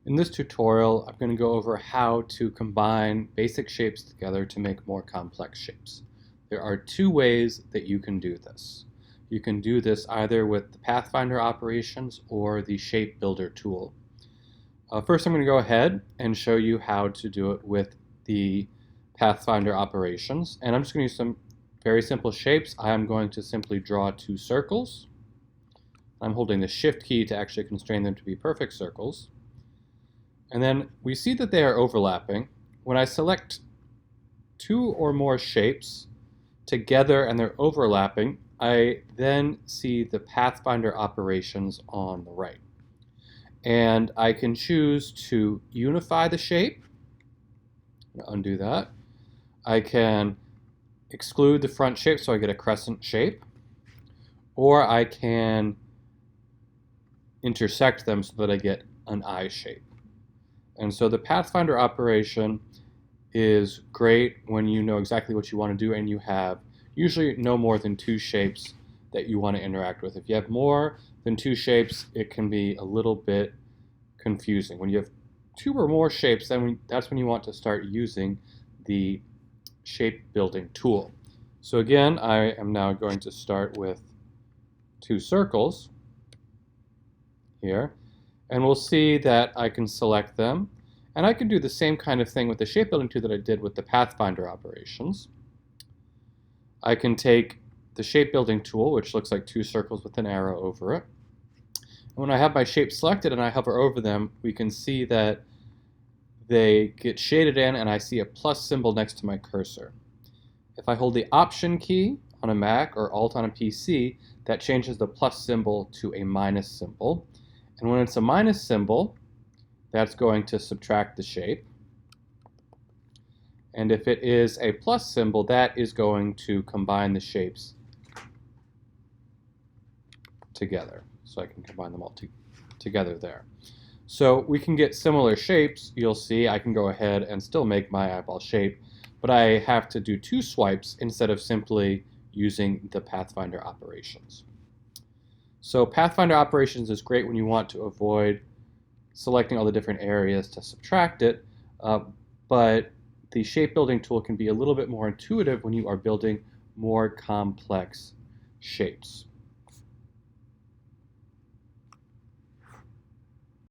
In this tutorial, I'm going to go over how to combine basic shapes together to make more complex shapes. There are two ways that you can do this. You can do this either with the Pathfinder operations or the Shape Builder tool. First, I'm going to go ahead and show you how to do it with the Pathfinder operations. And I'm just going to use some very simple shapes. I'm going to simply draw two circles. I'm holding the Shift key to actually constrain them to be perfect circles. And then we see that they are overlapping. When I select two or more shapes together and they're overlapping, I then see the Pathfinder operations on the right. And I can choose to unify the shape. Undo that. I can exclude the front shape so I get a crescent shape. Or I can intersect them so that I get an eye shape. And so the Pathfinder operation is great when you know exactly what you want to do and you have usually no more than two shapes that you want to interact with. If you have more than two shapes, it can be a little bit confusing. When you have two or more shapes, then that's when you want to start using the shape building tool. So again, I am now going to start with two circles here. And we'll see that I can select them. And I can do the same kind of thing with the shape building tool that I did with the Pathfinder operations. I can take the shape building tool, which looks like two circles with an arrow over it. And when I have my shape selected and I hover over them, we can see that they get shaded in and I see a plus symbol next to my cursor. If I hold the Option key on a Mac or Alt on a PC, that changes the plus symbol to a minus symbol. And when it's a minus symbol, that's going to subtract the shape. And if it is a plus symbol, that is going to combine the shapes together. So I can combine them all together there. So we can get similar shapes. You'll see I can go ahead and still make my eyeball shape, but I have to do two swipes instead of simply using the Pathfinder operations. So Pathfinder operations is great when you want to avoid selecting all the different areas to subtract it, but the shape building tool can be a little bit more intuitive when you are building more complex shapes.